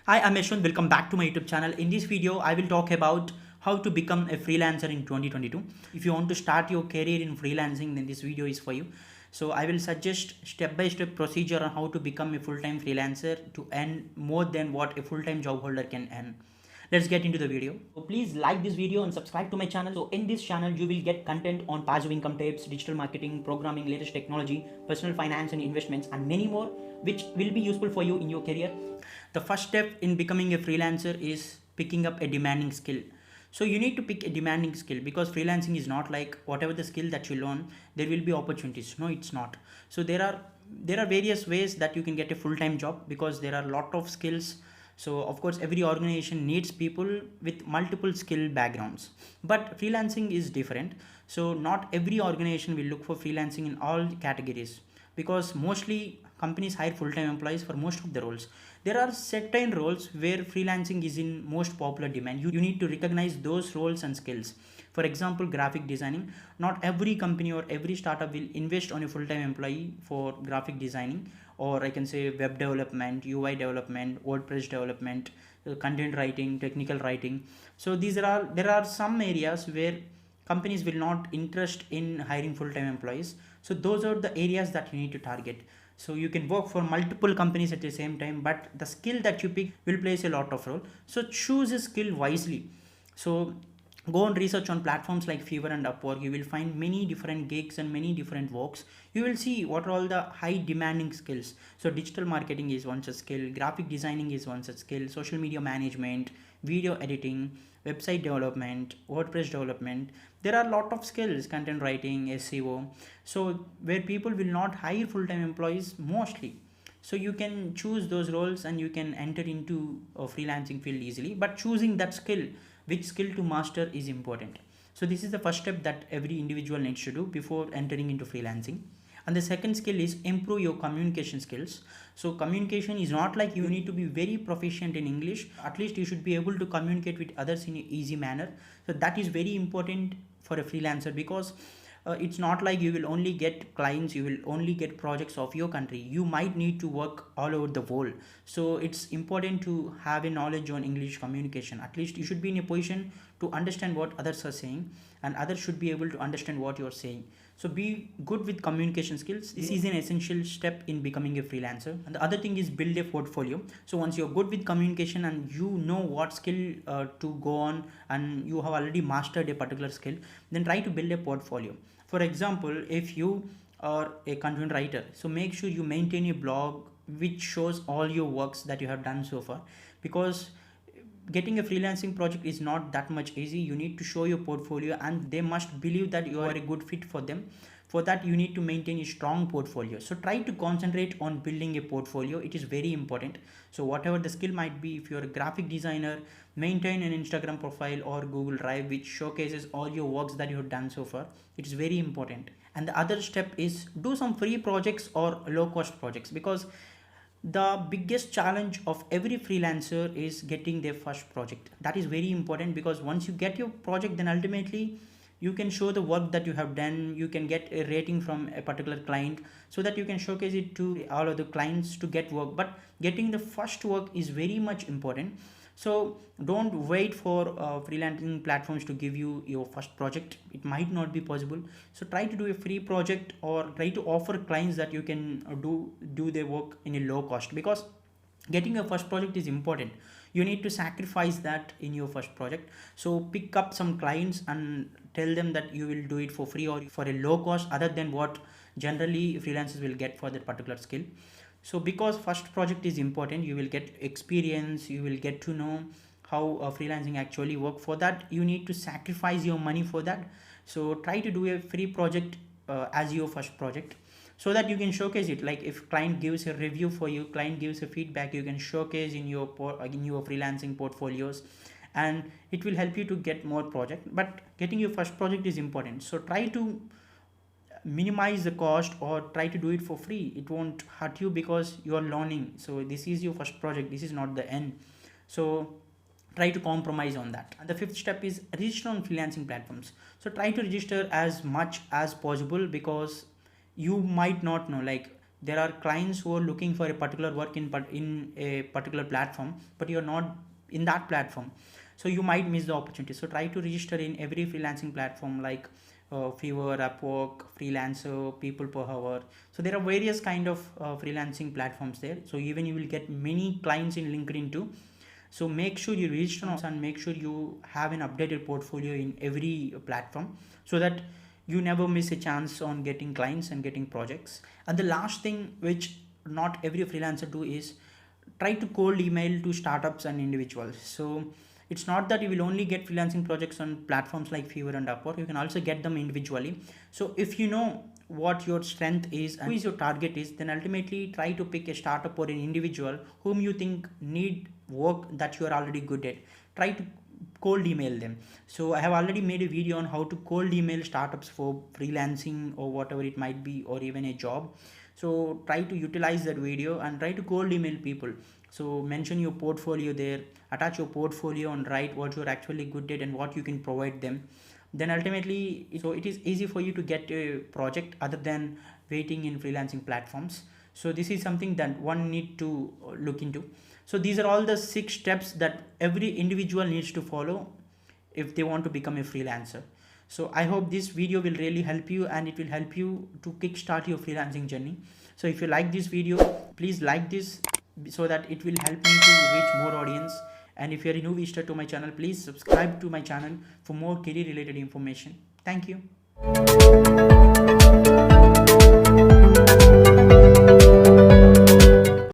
Hi, I'm Yaswanth. Welcome back to my YouTube channel. In this video, I will talk about how to become a freelancer in 2022. If you want to start your career in freelancing, then this video is for you. So I will suggest step-by-step procedure on how to become a full-time freelancer to earn more than what a full-time job holder can earn. Let's get into the video. So please like this video and subscribe to my channel. So in this channel, you will get content on passive income tips, digital marketing, programming, latest technology, personal finance and investments, and many more, which will be useful for you in your career. The first step in becoming a freelancer is picking up a demanding skill. So you need to pick a demanding skill because freelancing is not like whatever the skill that you learn, there will be opportunities. No, it's not. So there are various ways that you can get a full-time job because there are a lot of skills. So of course every organization needs people with multiple skill backgrounds, but freelancing is different. So not every organization will look for freelancing in all categories because mostly companies hire full-time employees for most of the roles. There are certain roles where freelancing is in most popular demand. You need to recognize those roles and skills. For example, graphic designing. Not every company or every startup will invest on a full-time employee for graphic designing, or I can say web development, UI development, WordPress development, content writing, technical writing. So there are some areas where companies will not interest in hiring full-time employees. So those are the areas that you need to target. So you can work for multiple companies at the same time, but the skill that you pick will plays a lot of role. So choose a skill wisely. So go and research on platforms like Fiverr and Upwork. You will find many different gigs and many different works. You will see what are all the high demanding skills. So digital marketing is one such skill, graphic designing is one such skill, social media management, video editing, website development, WordPress development. There are a lot of skills, content writing, SEO. So where people will not hire full-time employees mostly. So you can choose those roles and you can enter into a freelancing field easily, but choosing that skill, which skill to master, is important. So this is the first step that every individual needs to do before entering into freelancing. And the second skill is improve your communication skills. So communication is not like you need to be very proficient in English. At least you should be able to communicate with others in an easy manner. So that is very important for a freelancer because it's not like you will only get clients, you will only get projects of your country. You might need to work all over the world. So it's important to have a knowledge on English communication. At least you should be in a position to understand what others are saying, and others should be able to understand what you're saying. So be good with communication skills. This is an essential step in becoming a freelancer. And the other thing is build a portfolio. So once you're good with communication and you know what skill to go on, and you have already mastered a particular skill, then try to build a portfolio. For example, if you are a content writer, so make sure you maintain a blog which shows all your works that you have done so far, because getting a freelancing project is not that much easy. You need to show your portfolio and they must believe that you are a good fit for them. For that, you need to maintain a strong portfolio. So try to concentrate on building a portfolio. It is very important. So whatever the skill might be, if you're a graphic designer, maintain an Instagram profile or Google Drive which showcases all your works that you have done so far. It is very important. And the other step is do some free projects or low cost projects, because the biggest challenge of every freelancer is getting their first project. That is very important because once you get your project, then ultimately you can show the work that you have done. You can get a rating from a particular client so that you can showcase it to all of the clients to get work. But getting the first work is very much important. So don't wait for freelancing platforms to give you your first project. It might not be possible. So try to do a free project or try to offer clients that you can do their work in a low cost, because getting a first project is important. You need to sacrifice that in your first project. So pick up some clients and tell them that you will do it for free or for a low cost other than what generally freelancers will get for that particular skill. So because first project is important, you will get experience, you will get to know how freelancing actually work. For that, you need to sacrifice your money for that. So try to do a free project as your first project, so that you can showcase it. Like if client gives a review for you, client gives a feedback, you can showcase in your freelancing portfolios, and it will help you to get more project. But getting your first project is important. So try to minimize the cost or try to do it for free. It won't hurt you because you are learning. So this is your first project, this is not the end. So try to compromise on that. And the fifth step is register on freelancing platforms. So try to register as much as possible, because you might not know, like there are clients who are looking for a particular work in a particular platform, but you're not in that platform, so you might miss the opportunity. So try to register in every freelancing platform like Fiverr, Upwork, Freelancer, People Per Hour. So there are various kind of freelancing platforms there. So even you will get many clients in LinkedIn too. So make sure you register and make sure you have an updated portfolio in every platform, so that you never miss a chance on getting clients and getting projects. And the last thing which not every freelancer do is try to cold email to startups and individuals. So it's not that you will only get freelancing projects on platforms like Fiverr and Upwork, you can also get them individually. So if you know what your strength is and who is your target is, then ultimately try to pick a startup or an individual whom you think need work that you are already good at. Try to cold email them. So I have already made a video on how to cold email startups for freelancing or whatever it might be, or even a job. So try to utilize that video and try to cold email people. So mention your portfolio there, attach your portfolio and write what you're actually good at and what you can provide them. Then ultimately, so it is easy for you to get a project other than waiting in freelancing platforms. So this is something that one need to look into. So these are all the 6 steps that every individual needs to follow if they want to become a freelancer. So I hope this video will really help you, and it will help you to kickstart your freelancing journey. So if you like this video, please like this so that it will help me to reach more audience. And if you are a new visitor to my channel, please subscribe to my channel for more career related information. Thank you.